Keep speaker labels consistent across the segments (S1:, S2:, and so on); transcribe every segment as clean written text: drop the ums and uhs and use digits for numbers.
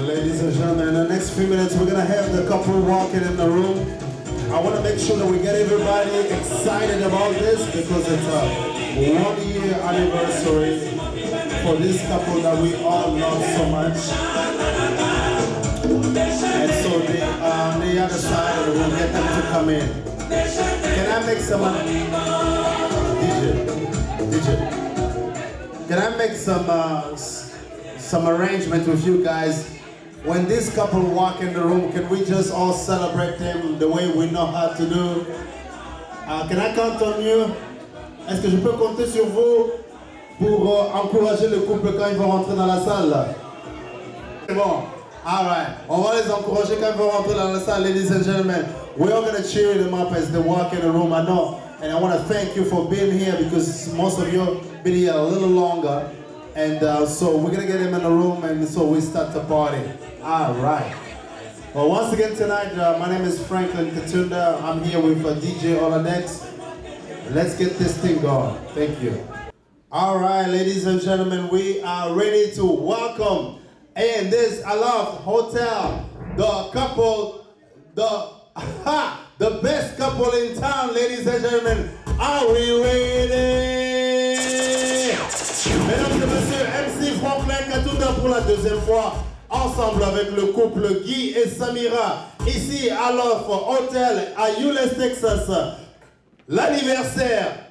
S1: Ladies and gentlemen, in the next few minutes we're gonna have the couple walking in the room. I want to make sure that we get everybody excited about this because it's a 1-year anniversary for this couple that we all love so much. And so the other side, we'll get them to come in. Can I make some DJ? Can I make some arrangement with you guys? When this couple walk in the room, can we just all celebrate them the way we know how to do? Can I count on you? Est-ce que je peux compter sur vous pour encourager le couple quand ils vont rentrer dans la salle? C'est bon. All right. On va les encourager quand ils vont rentrer dans la salle, ladies and gentlemen. We're all going to cheer them up as they walk in the room. I know. And I want to thank you for being here because most of you have been here a little longer. And so we're going to get them in the room and so we start the party. All right. Well, once again tonight, my name is Franklin Katunda. I'm here with DJ Oladex. Let's get this thing going. Thank you. All right, ladies and gentlemen, we are ready to welcome in this Aloft Hotel, the couple, the best couple in town, ladies and gentlemen. Are we ready? Mesdames et messieurs, MC Franklin Katunda pour la deuxième fois, ensemble avec le couple Guy et Samira, ici à Aloft Hotel à Euless, Texas. L'anniversaire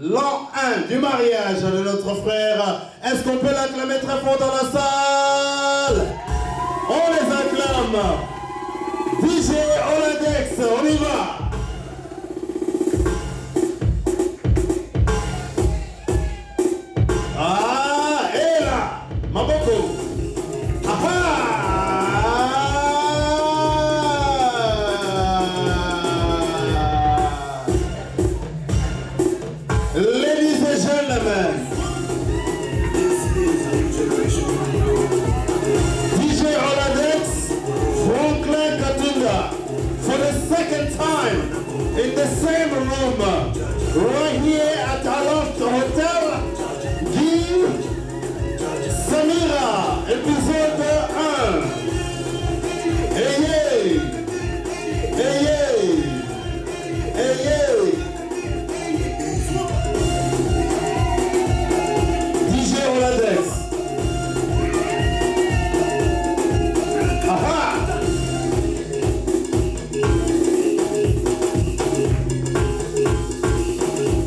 S1: l'an 1 du mariage de notre frère. Est-ce qu'on peut l'acclamer très fort dans la salle? On les acclame. DJ Oladex, on y va. Ah, et là, Maboko. Ladies and gentlemen, DJ Oladex, Franklin Katunda, for the second time right here at Aloft Hotel. Guy Samira, épisode 1. Hey, hey. Hey, hey. Hey, hey. DJ Oladex. Aha.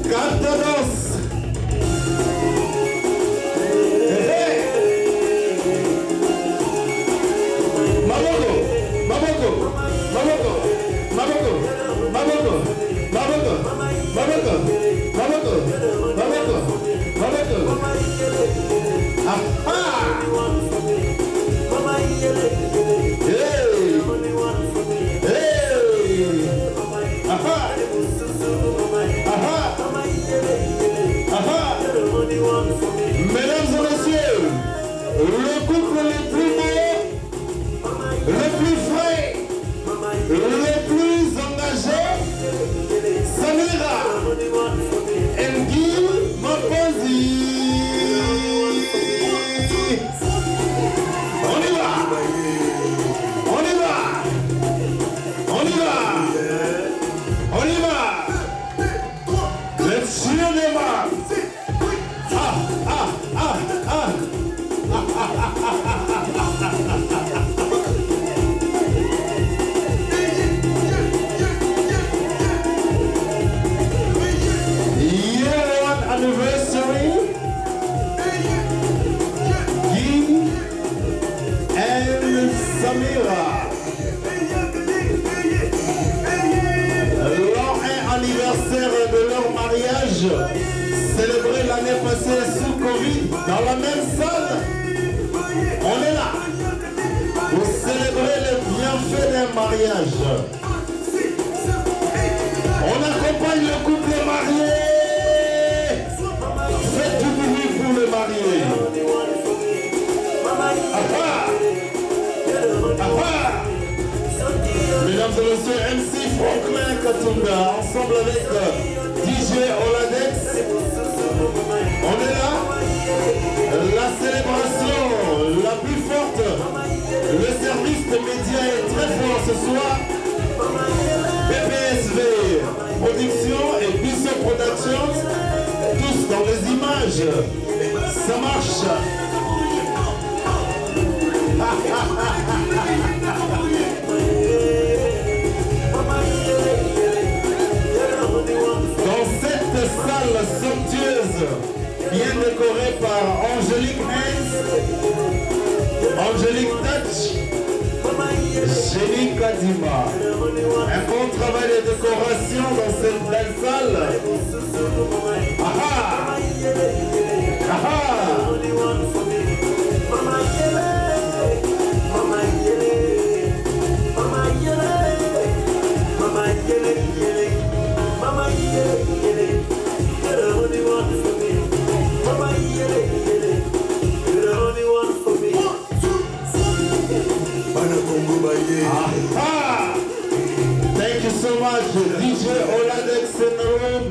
S1: Cantados. Hey, hey. Maboko. Maboko. Maboko. Maboko. Maboko. Maboko. Maboko. Maboko. Maboko. Maboko. Aha. Hey. Hey. Aha. Aha. Aha. Mesdames et messieurs, le couple le plus beau, le plus frais, le plus engagé, Samira and Guy Mapozi. On y va. On y va. On y va. On y va. Let's cheer them up. Ah, ah, ah, ah. Year one anniversary. Guy and Samira. L'an 1 anniversaire de leur mariage, célébré l'année passée sous Covid, dans la même salle. On est là pour célébrer les bienfaits d'un mariage. On accompagne le couple marié. Faites du bruit pour le marié. Aha. Aha. Mesdames et messieurs, MC Franklin Katunga, ensemble avec DJ Oladex. On est là. La célébration la plus forte. Le service de médias est très fort ce soir. PPSV Production et Bissot Productions, tous dans les images. Ça marche. Dans cette salle somptueuse, bien décorée par Angélique Hayes, Angélique Touch, Jenny Kadima. Un bon travail de décoration dans cette belle salle. Aha! Aha! Aha! Thank you so much, DJ Oladex in the room.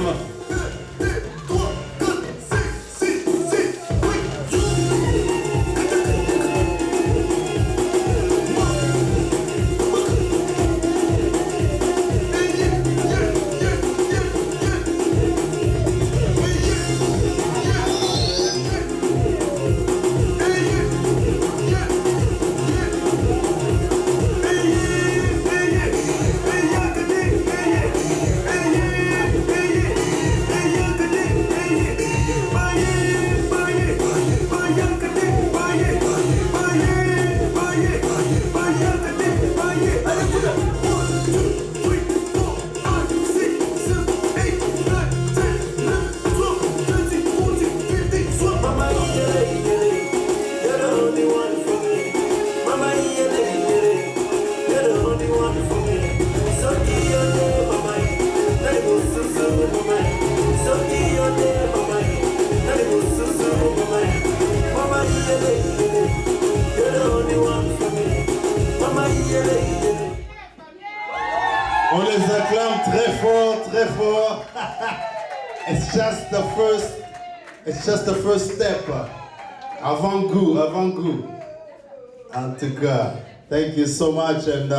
S1: It's just the first step. Avant-goût, avant-goût. En tout cas, thank you so much, and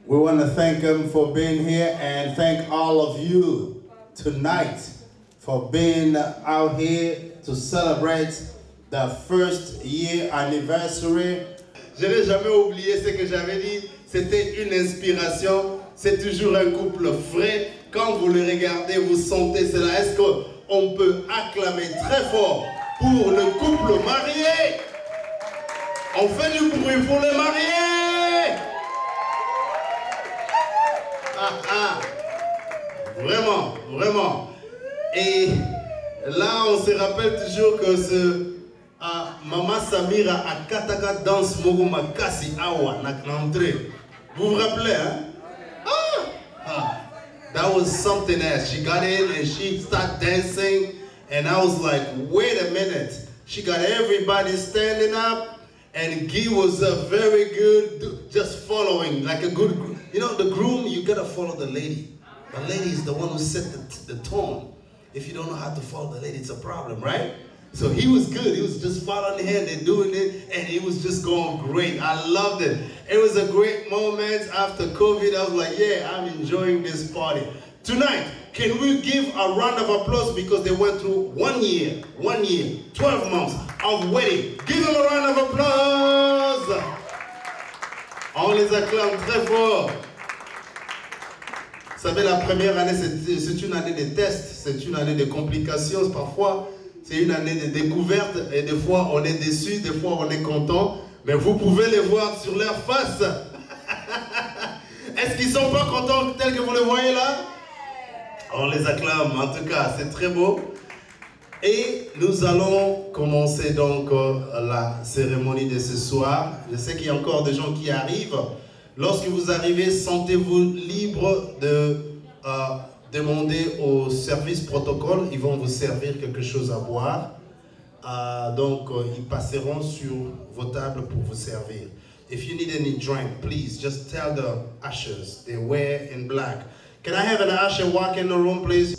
S1: we want to thank him for being here, and thank all of you tonight for being out here to celebrate the first year anniversary. Je n'ai jamais oublié ce que j'avais dit, c'était une inspiration, c'est toujours un couple frais. Quand vous le regardez, vous sentez cela. Est-ce qu'on peut acclamer très fort pour le couple marié? On fait du bruit pour les mariés. Vraiment, vraiment. Et là, on se rappelle toujours que Mama Samira a Kataka danse Mogo Makasi Awa Naknamtre. Vous vous rappelez, hein? That was something else. She got in and she started dancing, and I was like, wait a minute. She got everybody standing up, and Guy was very good, just following like a good, you know, the groom, you gotta follow the lady. The lady is the one who set the tone. If you don't know how to follow the lady, it's a problem, right? So he was good. He was just following her and doing it, and it was just going great. I loved it. It was a great moment after COVID. I was like, yeah, I'm enjoying this party. Tonight, can we give a round of applause because they went through 1 year, 12 months of wedding. Give them a round of applause. On les acclame très fort. Vous savez, la première année, c'est une année de tests, c'est une année de complications parfois. C'est une année de découverte et des fois on est déçu, des fois on est content. Mais vous pouvez les voir sur leur face. Est-ce qu'ils ne sont pas contents tels que vous les voyez là? On les acclame, en tout cas, c'est très beau. Et nous allons commencer donc la cérémonie de ce soir. Je sais qu'il y a encore des gens qui arrivent. Lorsque vous arrivez, sentez-vous libre de demander au service protocole. Ils vont vous servir quelque chose à boire. Donc, ils passeront sur vos tables pour vous servir. If you need any drink, please just tell the ushers. They wear in black. Can I have an usher walk in the room, please?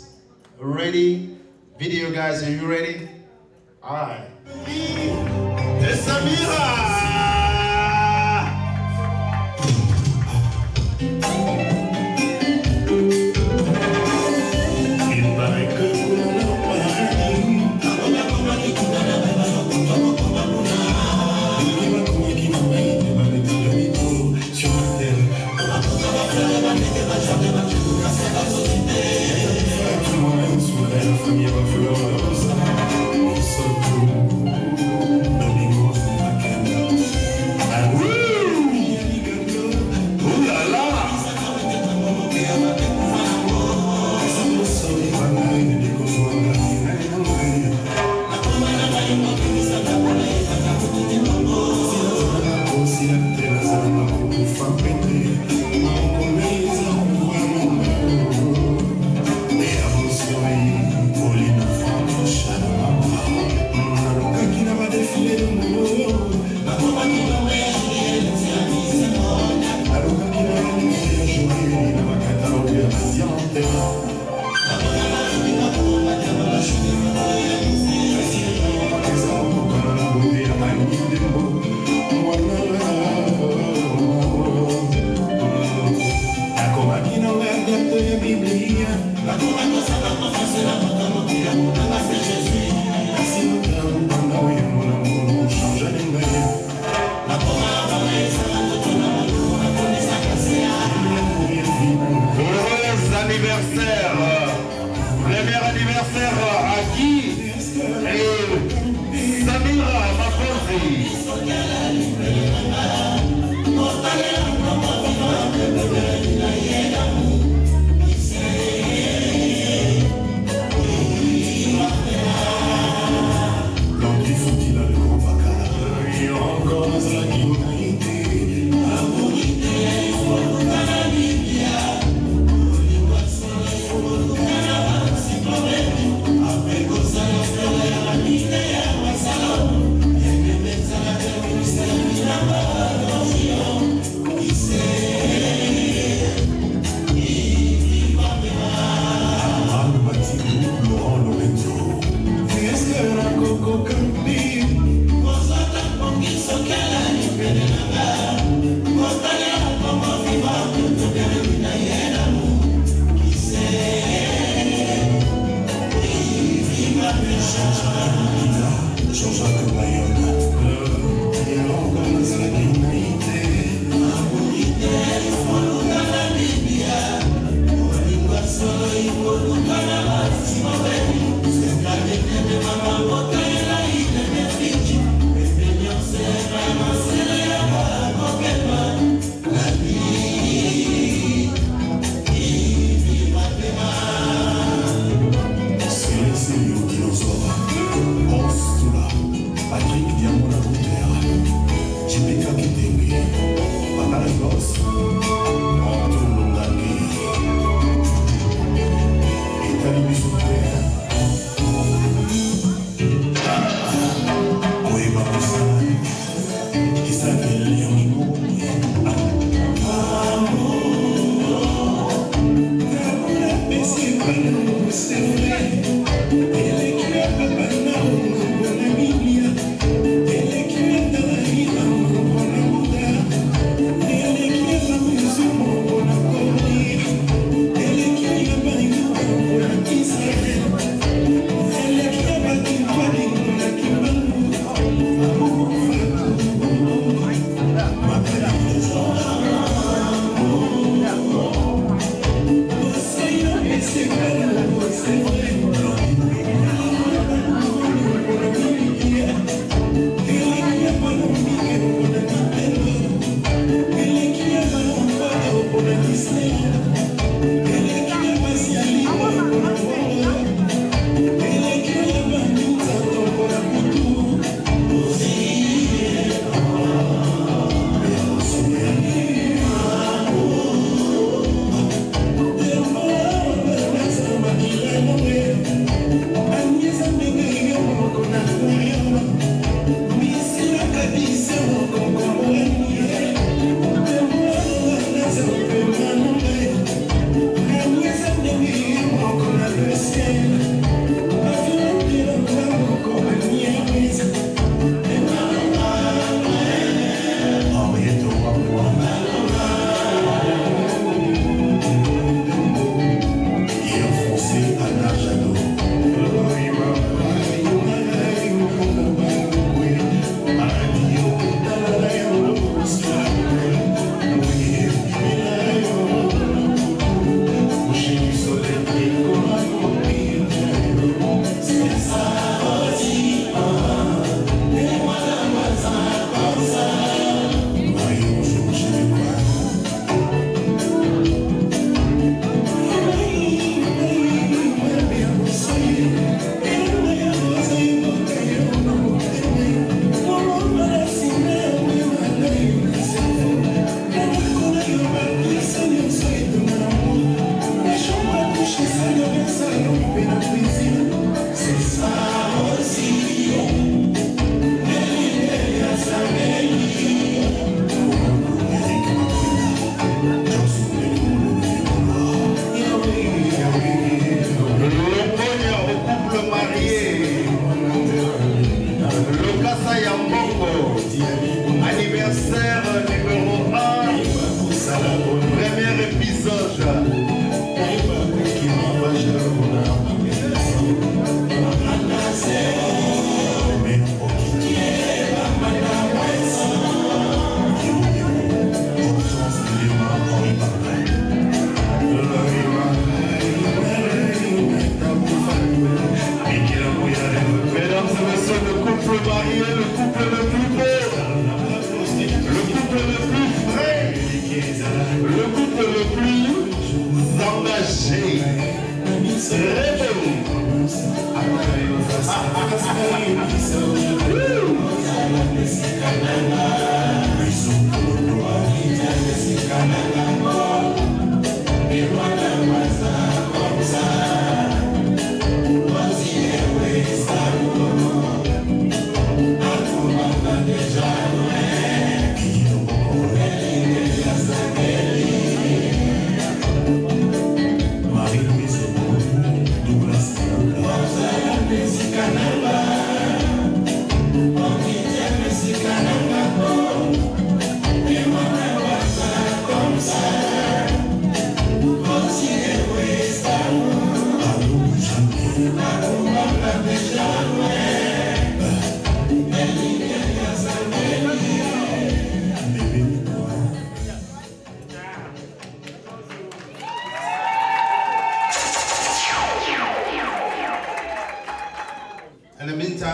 S1: Ready? Video guys, are you ready? All right. It's Samira!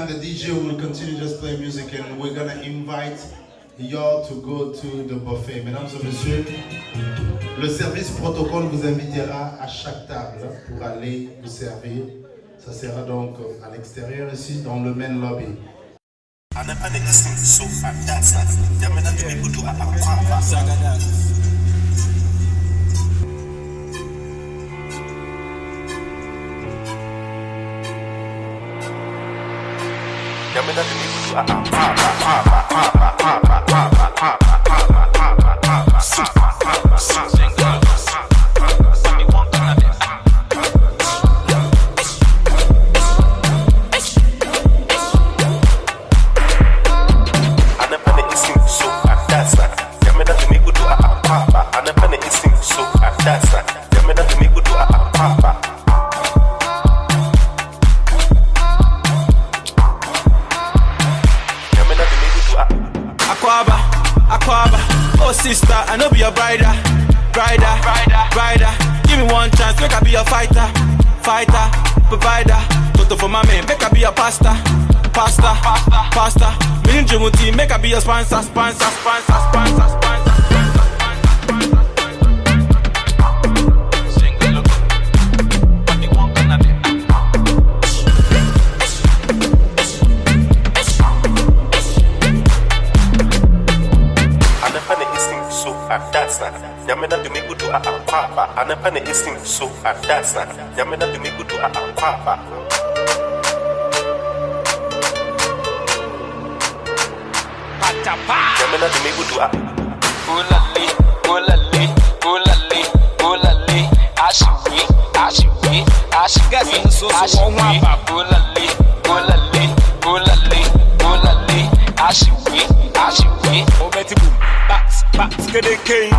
S1: meantime, the DJ will continue just playing music and we're gonna invite y'all to go to the buffet. Mesdames et messieurs, le service protocole vous invitera à chaque table pour aller vous servir. Ça sera donc à l'extérieur ici, dans le main lobby.
S2: Sister, I know be your brider. Give me one chance, make I be your fighter, provider. Toto for my man, make I be your pasta. Me and Jumuti, make I be your sponsor. Yamena do me good to a papa, and a penny is sing so at that's not. Yamena do me good to a papa. Yamena do me good to a Ulali, Ashiwi, Obeti boom, bats, get a cane.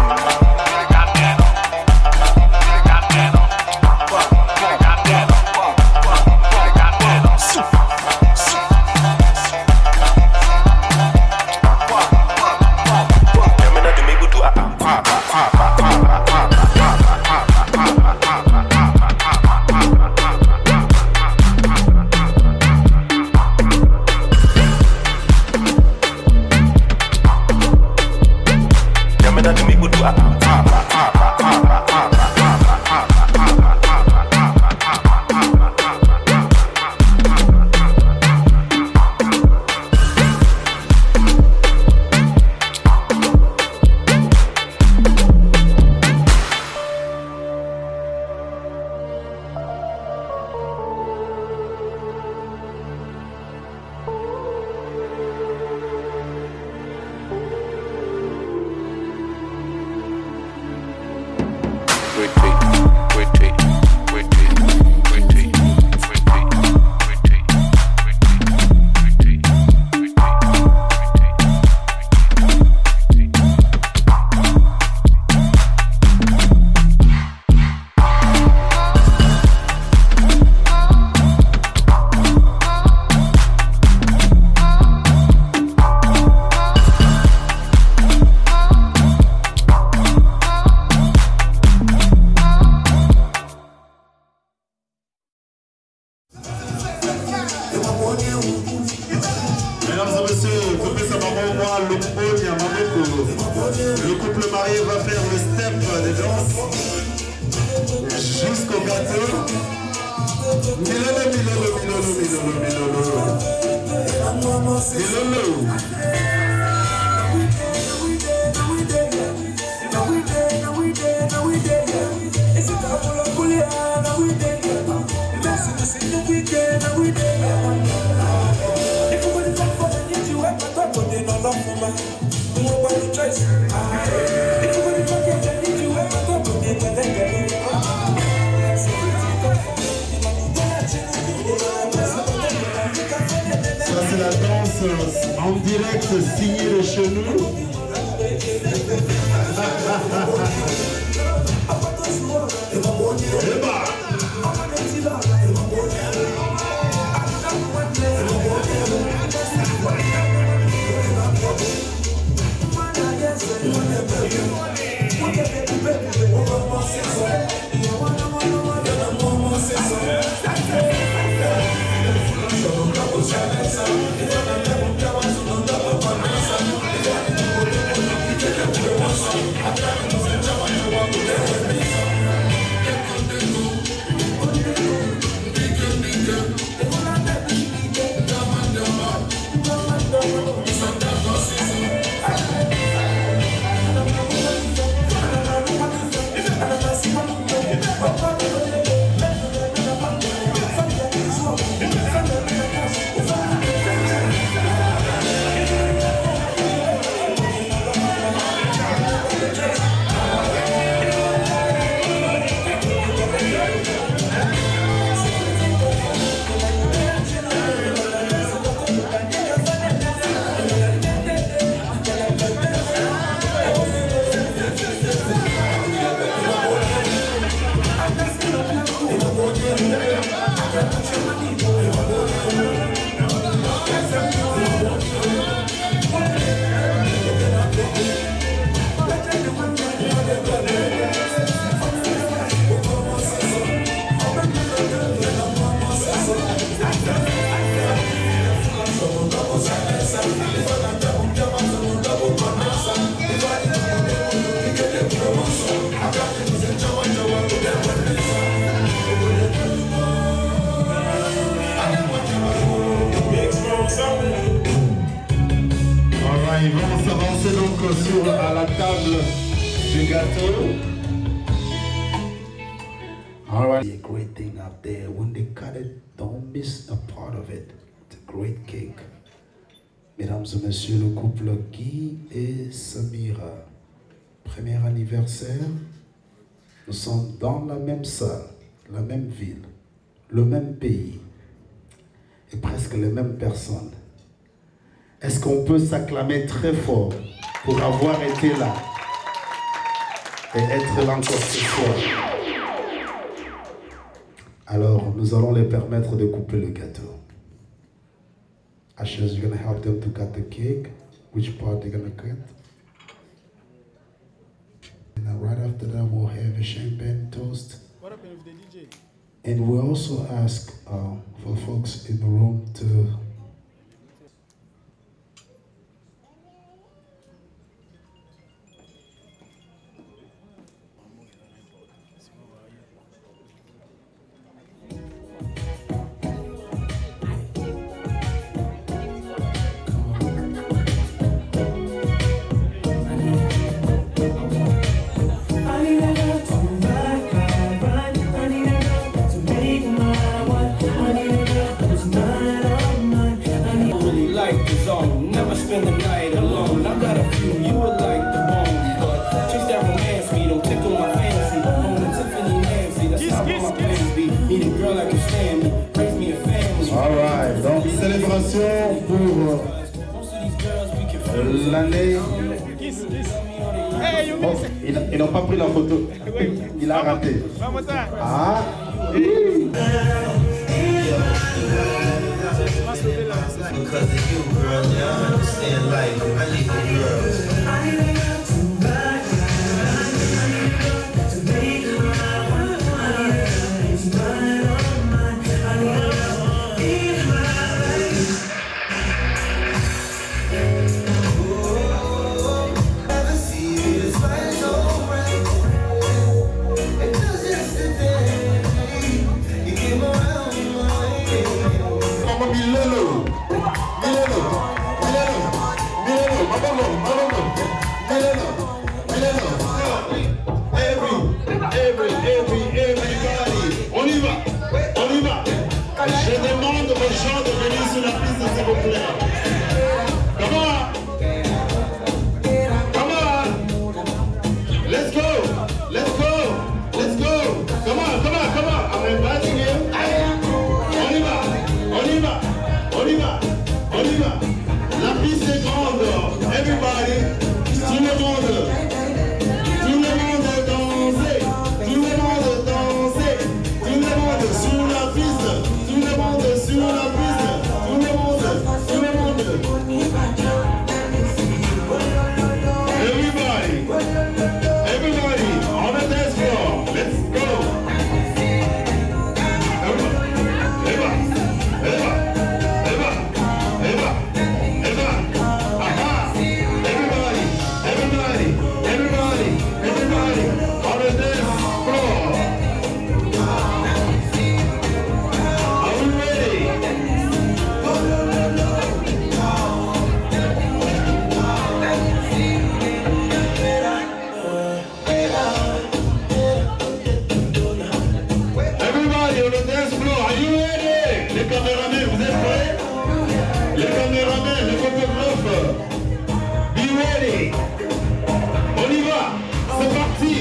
S1: Le couple marié va faire le step des danses jusqu'au gâteau. Ça c'est la danse en direct signée de chez nous. Vamos s'avancer donc à la table du gâteau. All right. A great thing out there. When they cut it, don't miss a part of it. It's a great cake. Mesdames et messieurs, le couple Guy et Samira. Premier anniversaire. Nous sommes dans la même salle, la même ville, le même pays et presque les mêmes personnes. Est-ce qu'on peut s'acclamer très fort pour avoir été là et être là encore ce soir? Alors, nous allons les permettre de couper le gâteau. Ashes, you're going to help them to cut the cake. Which part they're going to cut? And then right after that, we'll have a champagne toast.
S3: What happened with the DJ?
S1: And we'll also ask for folks in the room to pour l'année. Oh, ils n'ont pas pris la photo. Il a raté. Ah. Je demande aux gens de venir sur la piste, s'il vous plaît. Come on. Come on. Let's go. Let's go. Let's go. Come on, come on, come on. I'm inviting you. On y va. On y va. On y va. On y va. La piste est grande. Everybody. Tout le monde. Tout le monde danser. Tout le monde danser. Tout le monde sur la piste. Tout le monde sur la piste, tout le monde Are you ready? Les caméramans, vous êtes prêts? Les caméramans, les photographes. Be ready. On y va. C'est parti.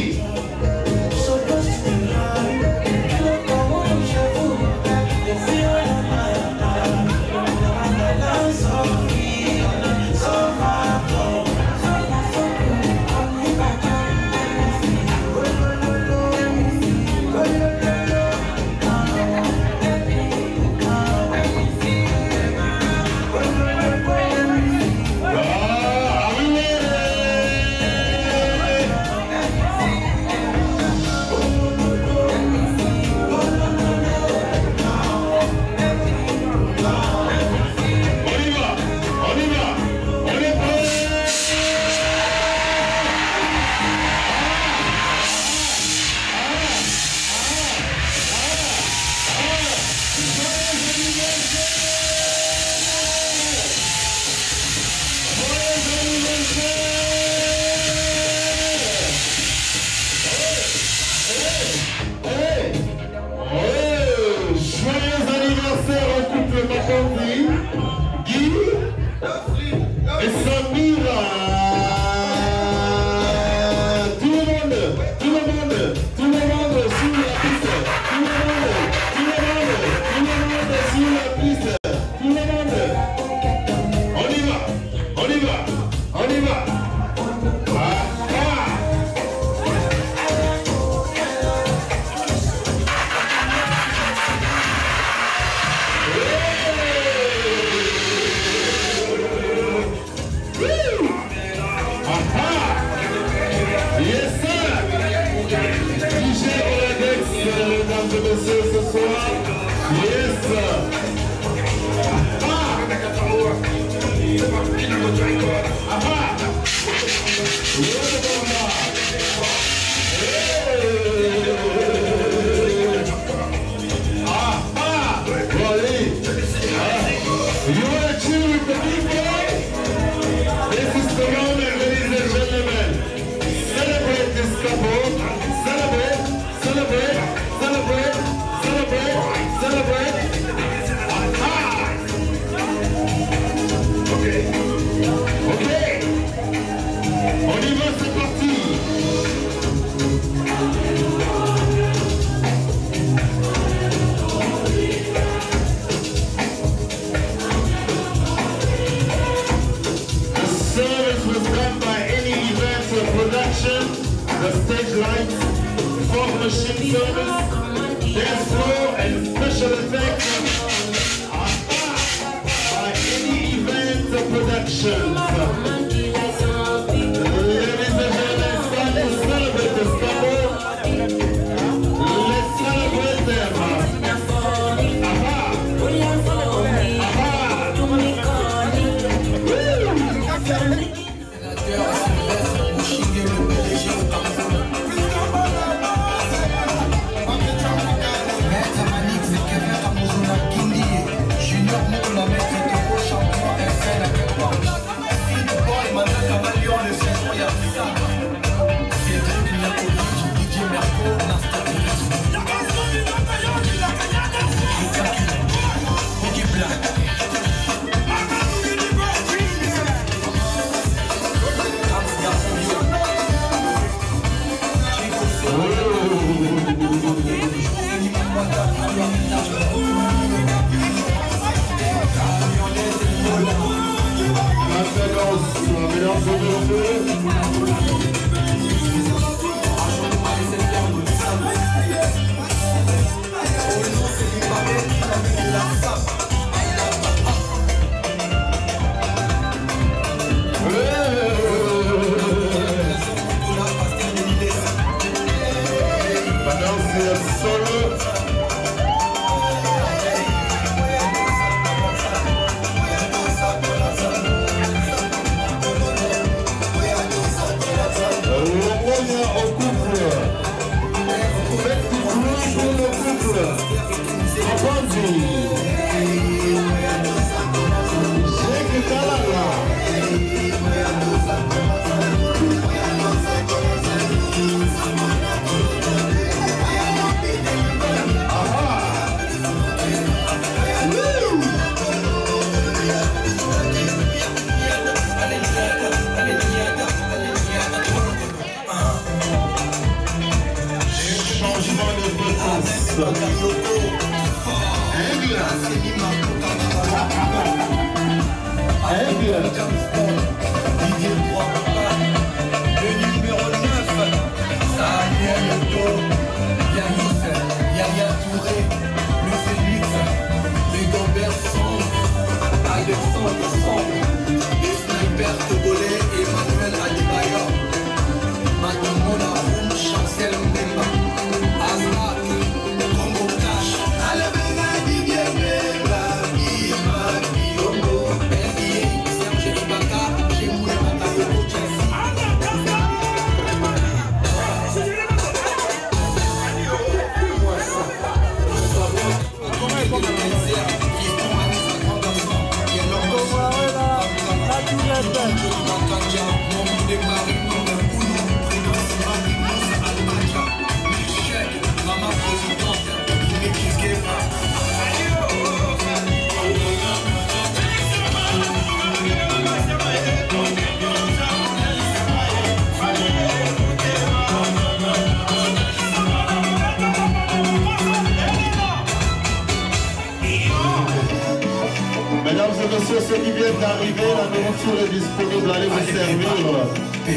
S1: Mesdames et messieurs, ceux qui viennent d'arriver, la nourriture est disponible, allez vous servir.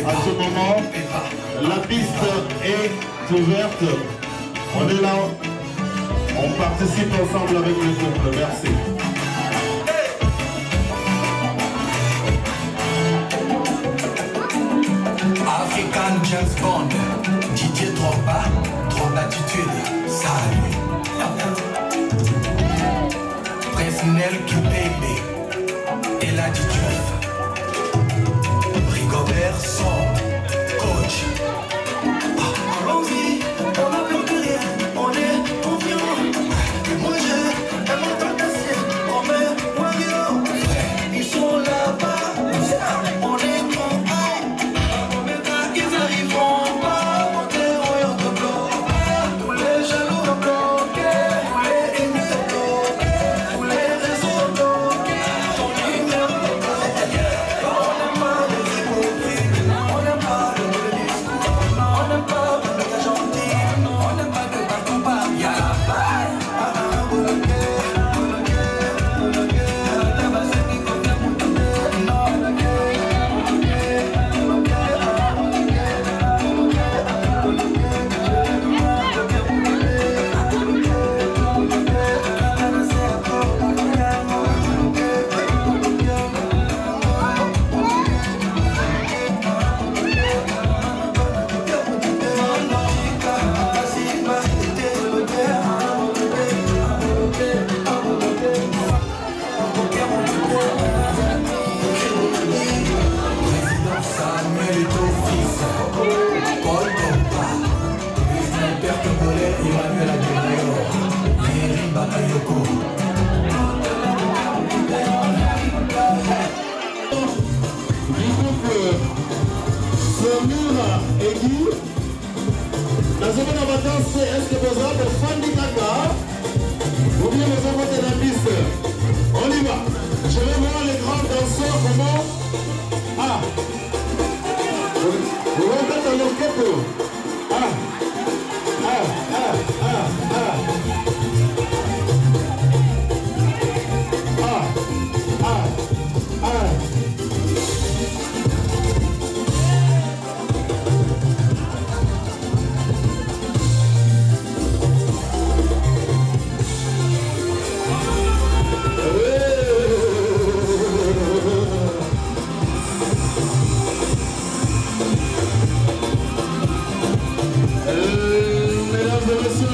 S1: À ce moment, la piste est ouverte. On est là, on participe ensemble avec le couple. Merci.
S3: African James Bond, Didier Drogba, trop d'attitude, salut. Presnel Kipembe, et la Diouf, Rigobert Song, coach. Allons-y, on n'a peur de rien, on est confiant. Et moi j'ai un mental d'acier, on met Wario, ils sont là-bas, on est confiant. Ils arriveront pas, monter au yard de bloc. Tous les jaloux bloqués, tous les ennemis bloqués, tous les réseaux bloqués, ton numéro bloqué. On n'aime pas les hypocrites, on n'aime pas le discours, on n'aime pas le gars gentil, on n'aime pas de partout par y'a la balle. Bloqué, bloqué, bloqué, t'as pas ce qui compte pour te dire, non, bloqué,
S1: Et Guy, la semaine en vacances, est-ce que vous avez fan du Dakar ou bien vous avez la piste? On y va. Je vais voir les grands danseurs comment. Ah, vous rentrez dans le kepo. Ah, ah, ah, ah, ah. Ah, ah, ah.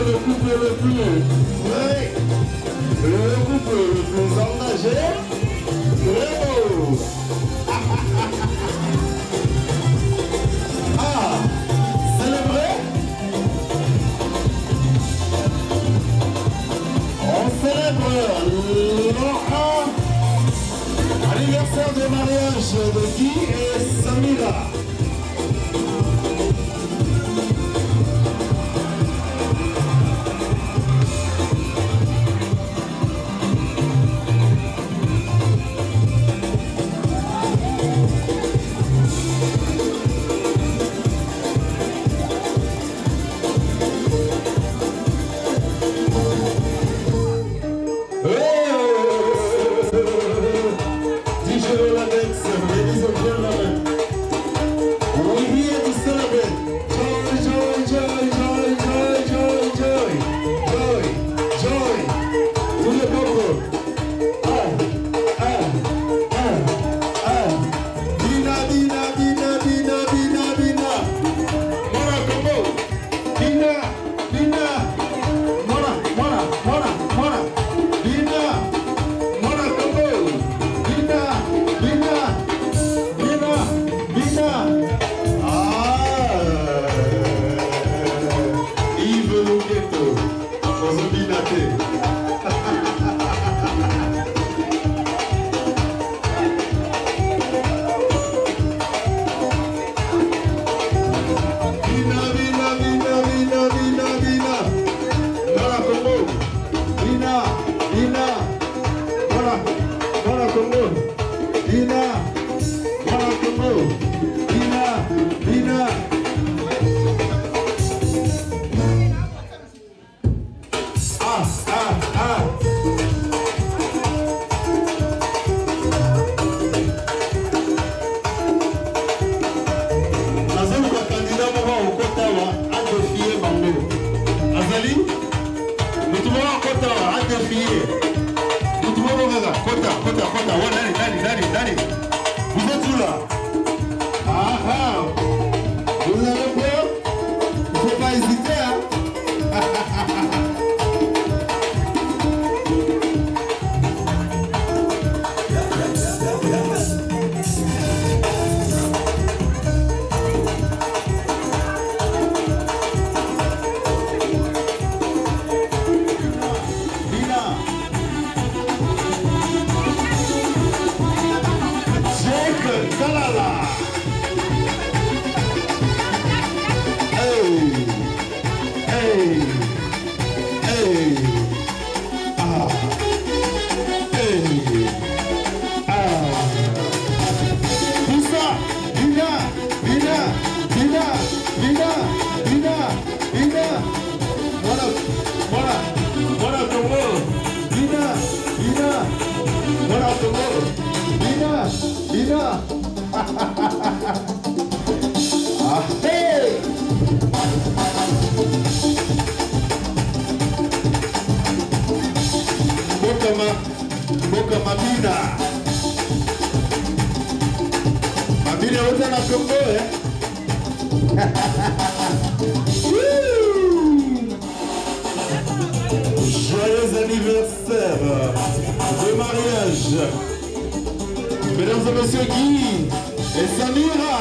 S1: Le couple le plus, oui, le couple le plus engagé, très beau. Ah, célébrer. On célèbre l'anniversaire de mariage de Guy et Samira.
S4: fini. Vous trouvez mon gars? Kota. Ouais, Nani. Vous êtes où là? Ah. Vous avez peur? Il ne faut pas hésiter, hein? Joyeux anniversaire de mariage, mesdames et messieurs Guy et Samira.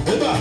S4: Eva.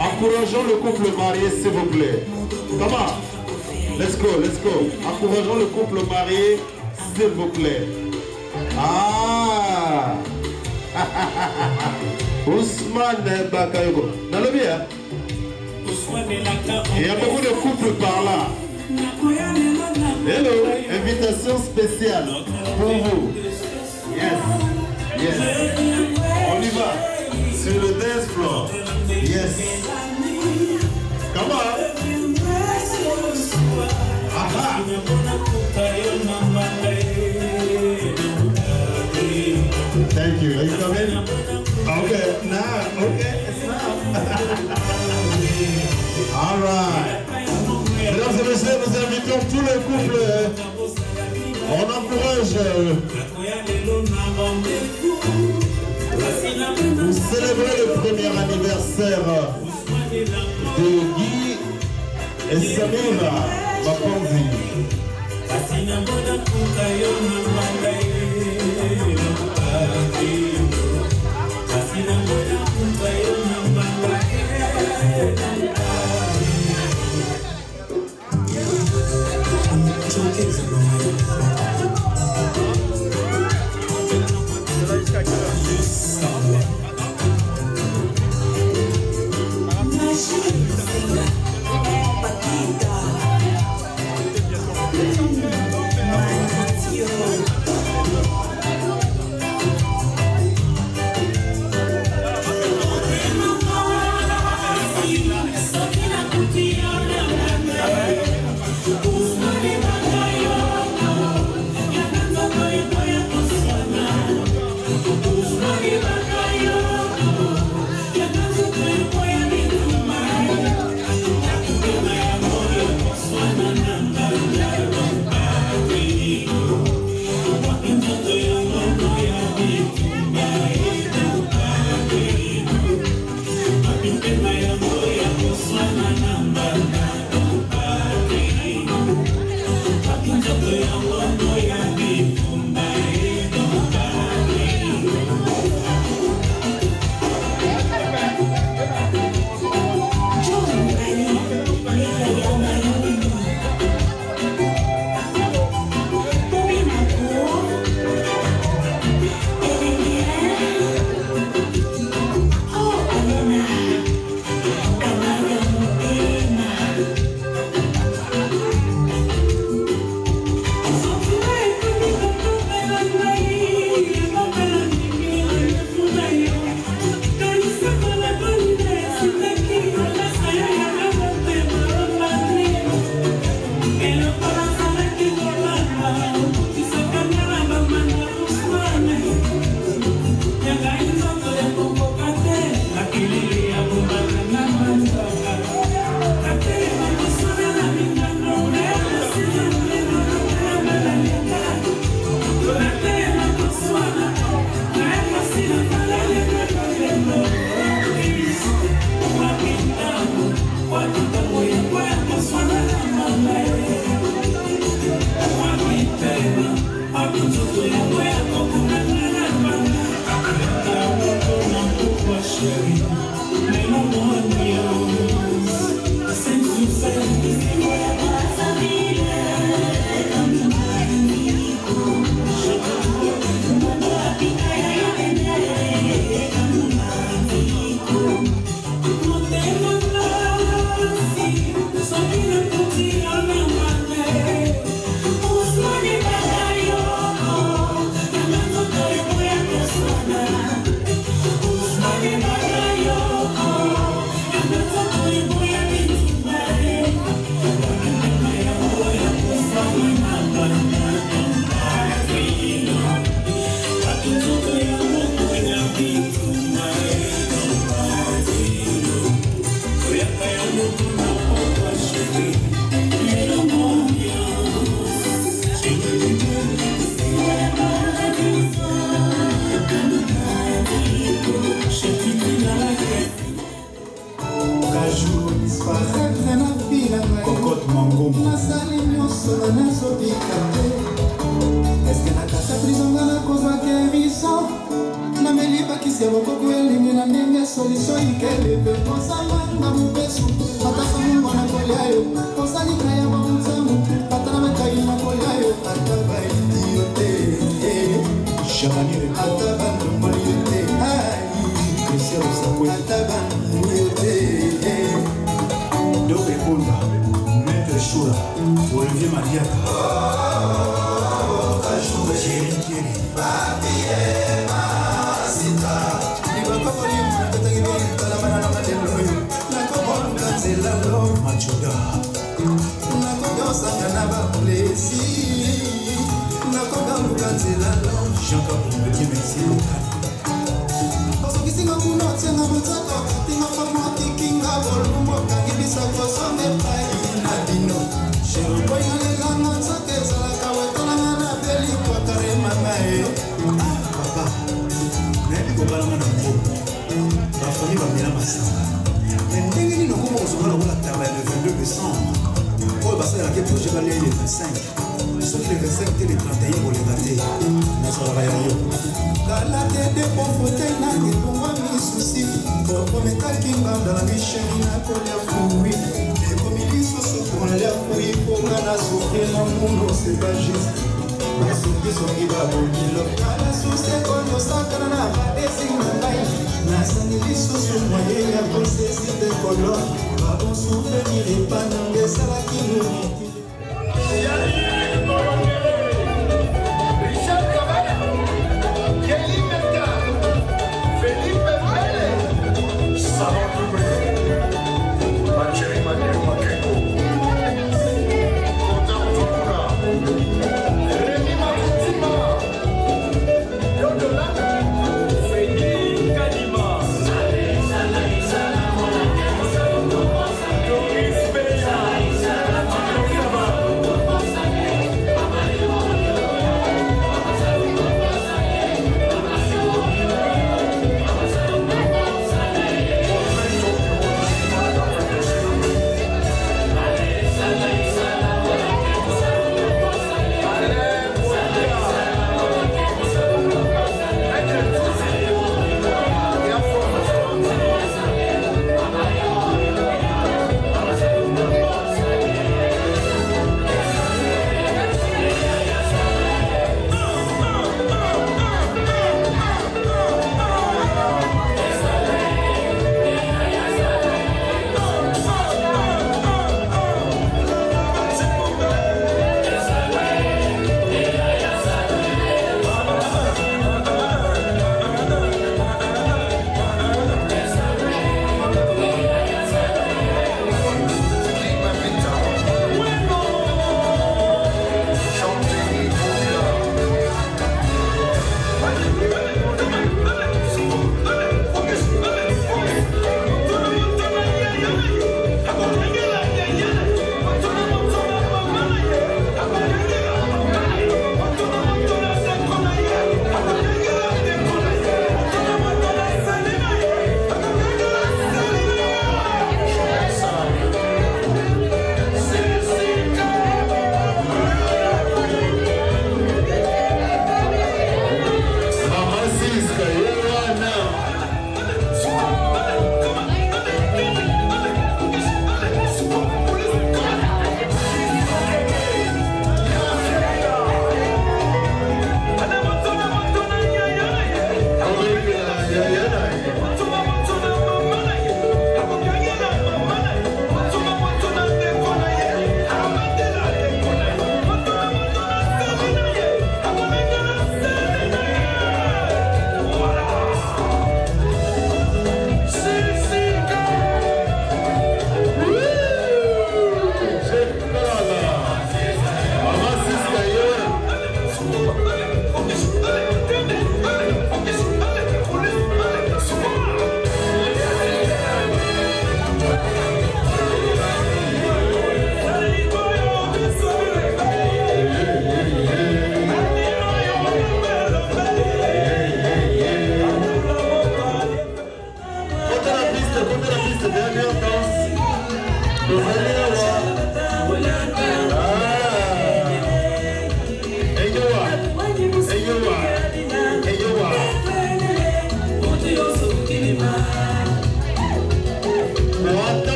S4: Encourageons le couple marié, s'il vous plaît. Comment? Let's go. Encourageons le couple marié, s'il vous plaît. Ah! Ousmane Bakayoko. Dans le bien? Il y a beaucoup de couples par là. Hello, invitation spéciale pour vous. Yes. On y va. Sur le dance floor. Yes. Come on. Aha. Thank you. Are you coming? Okay. Now. Okay. It's now. All right. Mesdames et messieurs, nous invitons tous les couples. On encourage pour célébrer le premier anniversaire de Guy et Samira Mapanzi.
S3: She Papa, nayebi kobalanga na mbo bafami bamela masanga me ndenge nini okoma kozonga lokola taba ya le 22 décembre oyo basalelaki projet balei le 25 soki le 25 te le 31 kolenga te nazalaka ya yo kala te de pofote nani longwa misusi okometaki nganda na misheni nakolia fui ekomi lisusu konalia fui ponga na sofri na mundo c'est pas juste basongisongi babokilo kala suse konosakana na badesi na ngai nasani lisusu moye ya kosesi te kolo babonsouvenir epananga esalaki noniti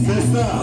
S3: C'est ça.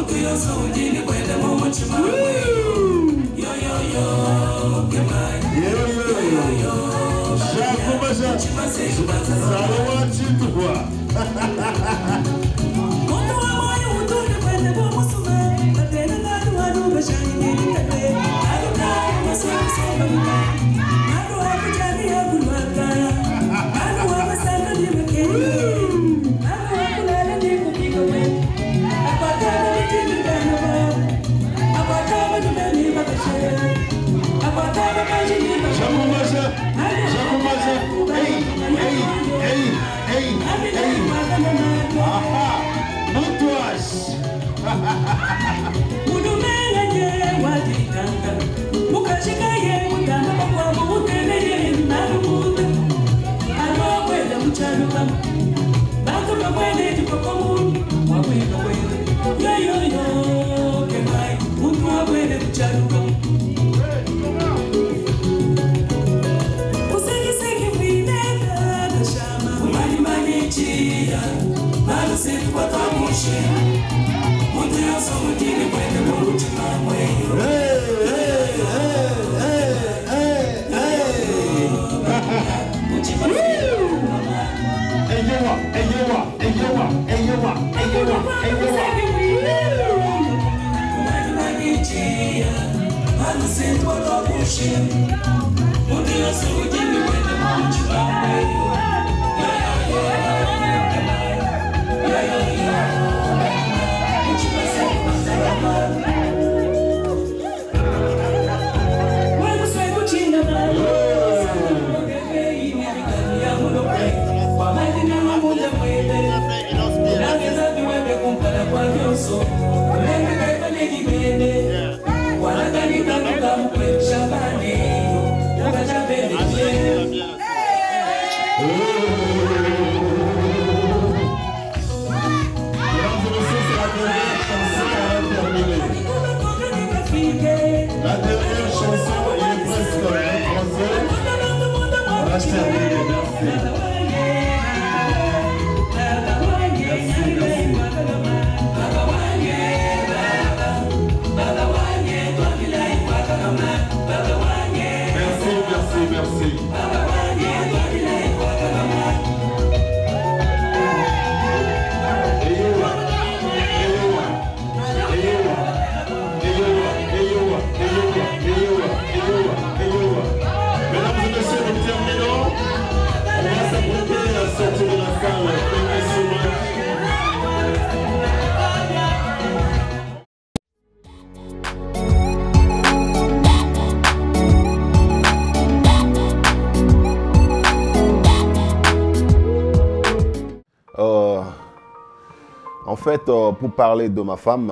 S5: En fait, pour parler de ma femme,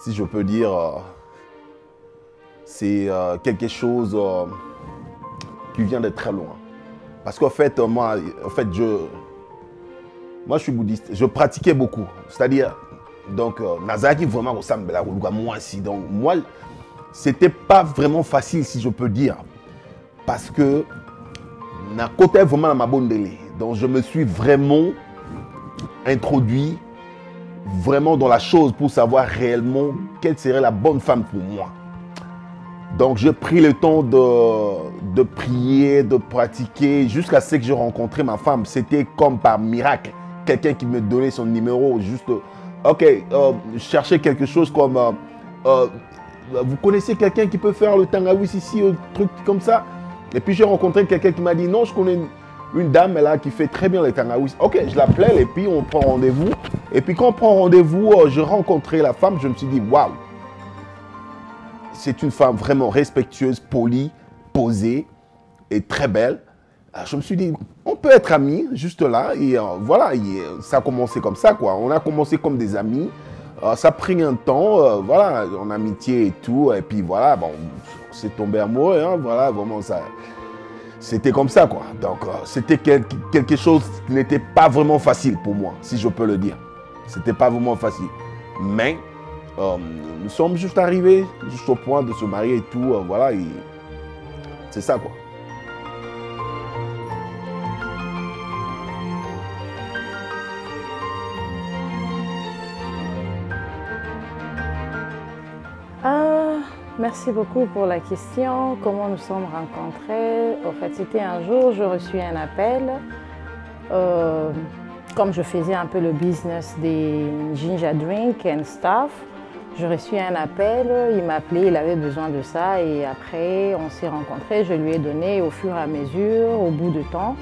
S5: si je peux dire, c'est quelque chose qui vient de très loin. Parce qu'en fait, moi, je suis bouddhiste. Je pratiquais beaucoup. C'est-à-dire, donc, Nazaki vraiment ressemble à moi aussi. Donc, moi, c'était pas vraiment facile, si je peux dire. Parce que, na côté vraiment ma bonne délai. Donc, je me suis vraiment introduit vraiment dans la chose pour savoir réellement quelle serait la bonne femme pour moi. Donc j'ai pris le temps de prier, de pratiquer jusqu'à ce que j'ai rencontré ma femme. C'était comme par miracle. Quelqu'un qui me donnait son numéro, juste, ok, chercher quelque chose comme, vous connaissez quelqu'un qui peut faire le tangawis ici, un truc comme ça. Et puis j'ai rencontré quelqu'un qui m'a dit, non, je connais une dame là qui fait très bien les tangawis. Ok, je l'appelle et puis on prend rendez-vous. Et puis quand on prend rendez-vous, je rencontrais la femme, je me suis dit, waouh, c'est une femme vraiment respectueuse, polie, posée et très belle. Je me suis dit, on peut être amis juste là. Et voilà, ça a commencé comme ça, quoi. On a commencé comme des amis. Ça a pris un temps, voilà, en amitié et tout. Et puis voilà, bon, c'est tombé amoureux, hein, voilà, vraiment ça. C'était comme ça, quoi. Donc, c'était quelque chose qui n'était pas vraiment facile pour moi, si je peux le dire. C'était pas vraiment facile. Mais, nous sommes juste arrivés, juste au point de se marier et tout. Voilà, et c'est ça, quoi.
S6: Merci beaucoup pour la question. Comment nous sommes rencontrés? En fait, c'était un jour, je reçus un appel. Comme je faisais un peu le business des ginger drink and stuff, je reçus un appel, il m'a appelé, il avait besoin de ça et après on s'est rencontrés, je lui ai donné au fur et à mesure, au bout du temps.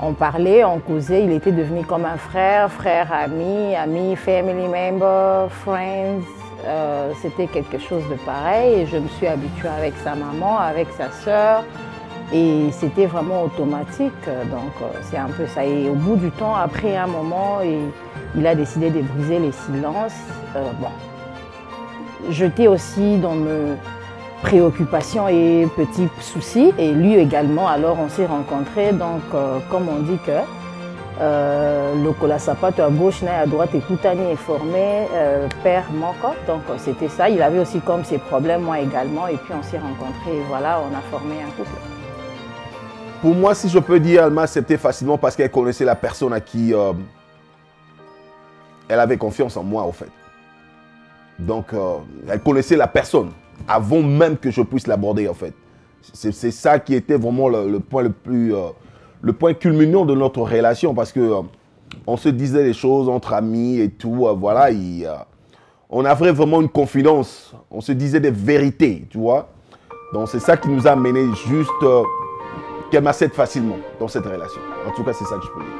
S6: On parlait, on causait, il était devenu comme un frère, ami, family member, friends. C'était quelque chose de pareil et je me suis habituée avec sa maman, avec sa sœur et c'était vraiment automatique, donc c'est un peu ça. Et au bout du temps, après un moment, il a décidé de briser les silences. Bon, j'étais aussi dans mes préoccupations et petits soucis et lui également, alors on s'est rencontrés, donc comme on dit que Lokola Sapato à gauche, à droite, et Koutani est formé, père Moko. Donc c'était ça. Il avait aussi comme ses problèmes, moi également. Et puis on s'est rencontrés et voilà, on a formé un couple.
S5: Pour moi, si je peux dire, elle m'a accepté facilement parce qu'elle connaissait la personne à qui elle avait confiance en moi, en fait. Donc, elle connaissait la personne avant même que je puisse l'aborder, en fait. C'est ça qui était vraiment le point le plus... le point culminant de notre relation parce que on se disait les choses entre amis et tout, voilà, on avait vraiment une confidence, on se disait des vérités, tu vois. Donc c'est ça qui nous a amené juste qu'elle m'accepte facilement dans cette relation. En tout cas, c'est ça que je peux dire.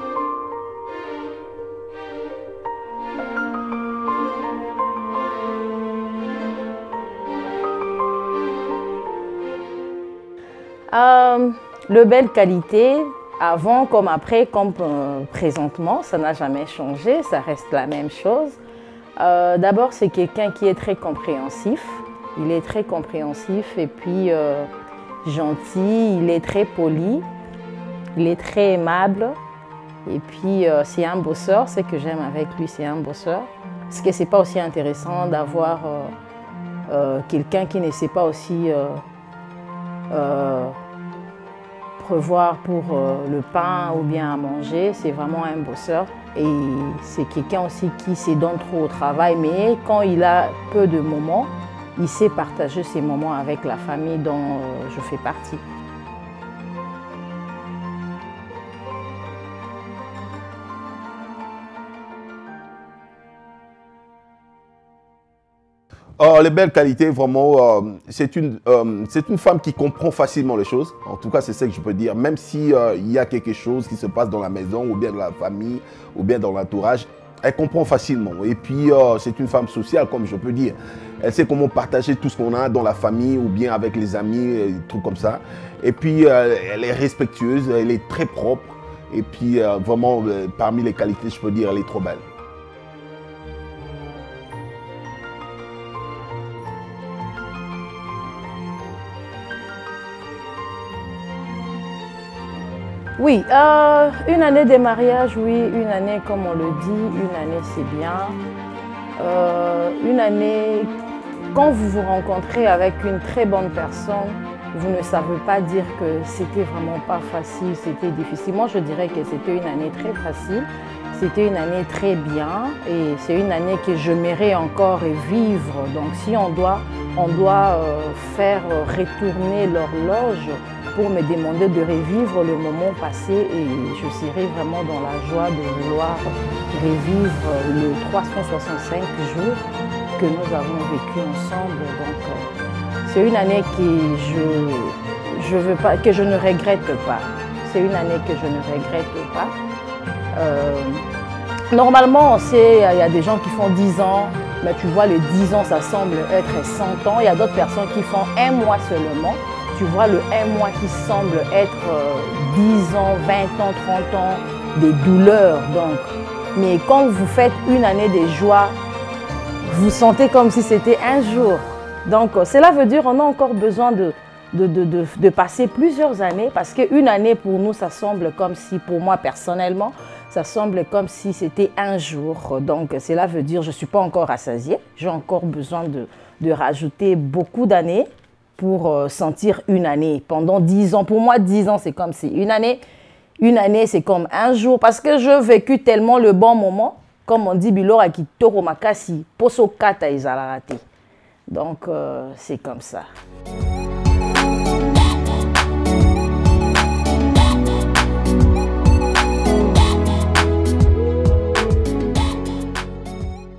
S6: Le belle qualité, avant comme après, comme présentement, ça n'a jamais changé, ça reste la même chose. D'abord, c'est quelqu'un qui est très compréhensif. Il est très compréhensif et puis gentil, il est très poli, il est très aimable. Et puis, c'est un bosseur, ce que j'aime avec lui, c'est un bosseur. Parce que ce n'est pas aussi intéressant d'avoir quelqu'un qui ne sait pas aussi prévoir pour le pain ou bien à manger. C'est vraiment un bosseur. Et c'est quelqu'un aussi qui se donne trop au travail, mais quand il a peu de moments, il sait partager ses moments avec la famille dont je fais partie.
S5: Les belles qualités, vraiment, c'est une femme qui comprend facilement les choses. En tout cas, c'est ça que je peux dire. Même s'il y a quelque chose qui se passe dans la maison, ou bien dans la famille, ou bien dans l'entourage, elle comprend facilement. Et puis, c'est une femme sociale, comme je peux dire. Elle sait comment partager tout ce qu'on a dans la famille, ou bien avec les amis, et des trucs comme ça. Et puis, elle est respectueuse, elle est très propre. Et puis, vraiment, parmi les qualités, je peux dire, elle est trop belle.
S6: Oui, une année de mariage, oui, une année comme on le dit, une année c'est bien. Une année, quand vous vous rencontrez avec une très bonne personne, vous ne savez pas dire que c'était vraiment pas facile, c'était difficile. Moi je dirais que c'était une année très facile, c'était une année très bien et c'est une année que j'aimerais encore vivre. Donc si on doit faire retourner l'horloge, pour me demander de revivre le moment passé et je serai vraiment dans la joie de vouloir revivre les 365 jours que nous avons vécu ensemble. Donc c'est une année que je ne regrette pas. C'est une année que je ne regrette pas. Normalement, on sait, il y a des gens qui font 10 ans, mais tu vois, les 10 ans, ça semble être 100 ans. Il y a d'autres personnes qui font un mois seulement. Tu vois le un mois qui semble être 10 ans, 20 ans, 30 ans, des douleurs. Donc. Mais quand vous faites une année de joie, vous sentez comme si c'était un jour. Donc cela veut dire qu'on a encore besoin de passer plusieurs années parce qu'une année pour nous, ça semble comme si, pour moi personnellement, ça semble comme si c'était un jour. Donc cela veut dire que je ne suis pas encore rassasiée. J'ai encore besoin de rajouter beaucoup d'années pour sentir une année. Pendant 10 ans, pour moi, 10 ans, c'est comme si une année, c'est comme un jour. Parce que j'ai vécu tellement le bon moment, comme on dit, Bilora qui toro makasi, poso kata izalaraté. Donc, c'est comme ça.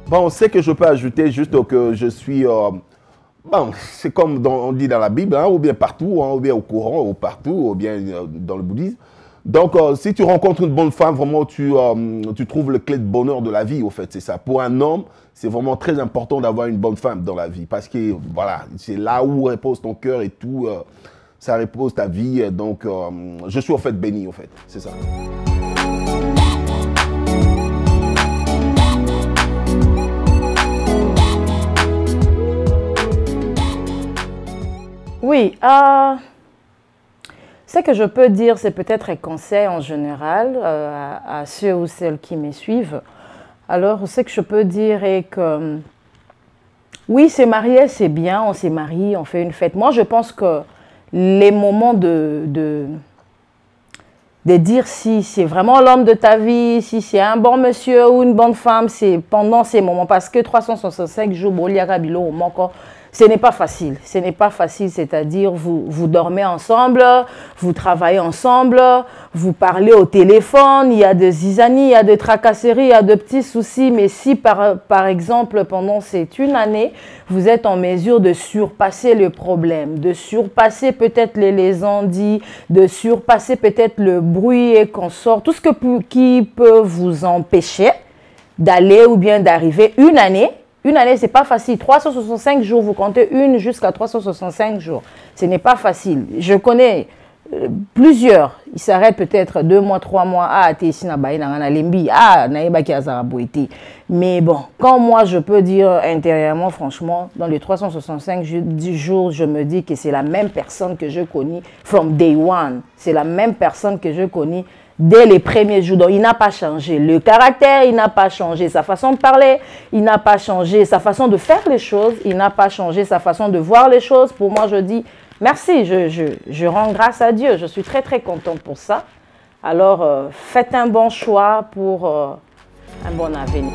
S5: Bon, ce que je peux ajouter, juste que je suis... bon, c'est comme on dit dans la Bible, hein, ou bien partout, hein, ou bien au courant, ou partout, ou bien dans le bouddhisme. Donc, si tu rencontres une bonne femme, vraiment, tu trouves le clé de bonheur de la vie, au fait, c'est ça. Pour un homme, c'est vraiment très important d'avoir une bonne femme dans la vie. Parce que, voilà, c'est là où repose ton cœur et tout, ça repose ta vie. Donc, je suis, au fait, béni, au fait, c'est ça.
S6: Oui, ce que je peux dire, c'est peut-être un conseil en général à ceux ou celles qui me suivent. Alors, ce que je peux dire est que, oui, se marier, c'est bien, on s'est marié, on fait une fête. Moi, je pense que les moments de dire si c'est vraiment l'homme de ta vie, si c'est un bon monsieur ou une bonne femme, c'est pendant ces moments. Parce que 365 jours, ce n'est pas facile. Ce n'est pas facile, c'est-à-dire vous dormez ensemble, vous travaillez ensemble, vous parlez au téléphone, il y a des zizanies, il y a des tracasseries, il y a de petits soucis. Mais si par exemple, pendant cette une année, vous êtes en mesure de surpasser le problème, de surpasser peut-être les endies, de surpasser peut-être le bruit et qu'on sort, tout ce qui peut vous empêcher d'aller ou bien d'arriver une année, ce n'est pas facile. 365 jours, vous comptez une jusqu'à 365 jours. Ce n'est pas facile. Je connais plusieurs. Ils s'arrêtent peut-être 2 mois, 3 mois. Ah, t'es ici, mais bon, quand moi, je peux dire intérieurement, franchement, dans les 365 jours, je me dis que c'est la même personne que je connais from day one. C'est la même personne que je connais dès les premiers jours. Donc, il n'a pas changé. Le caractère, il n'a pas changé. Sa façon de parler, il n'a pas changé. Sa façon de faire les choses, il n'a pas changé. Sa façon de voir les choses, pour moi, je dis merci. Je rends grâce à Dieu. Je suis très, très contente pour ça. Alors, faites un bon choix pour un bon avenir.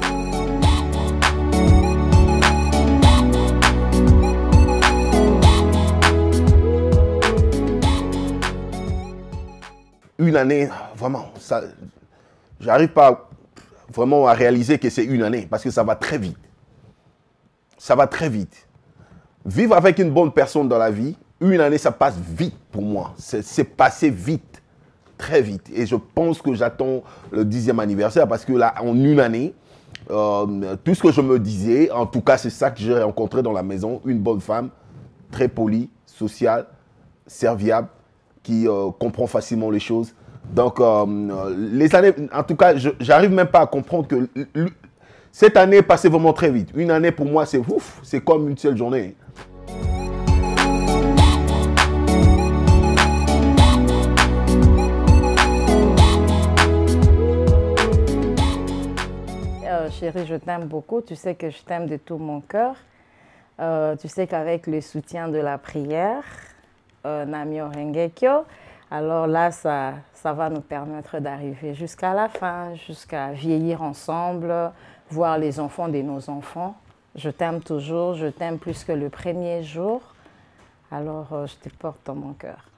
S5: Une année, vraiment, j'arrive pas vraiment à réaliser que c'est une année parce que ça va très vite. Ça va très vite. Vivre avec une bonne personne dans la vie, une année, ça passe vite pour moi. C'est passé vite, très vite. Et je pense que j'attends le 10e anniversaire parce que là, en une année, tout ce que je me disais, en tout cas, c'est ça que j'ai rencontré dans la maison. Une bonne femme, très polie, sociale, serviable, qui comprend facilement les choses. Donc, les années, en tout cas, j'arrive même pas à comprendre que cette année est passée vraiment très vite. Une année, pour moi, c'est ouf, c'est comme une seule journée.
S6: Chérie, je t'aime beaucoup. Tu sais que je t'aime de tout mon cœur. Tu sais qu'avec le soutien de la prière, Namyo Rengekyo, alors là, ça va nous permettre d'arriver jusqu'à la fin, jusqu'à vieillir ensemble, voir les enfants de nos enfants. Je t'aime toujours, je t'aime plus que le premier jour. Alors, je te porte dans mon cœur.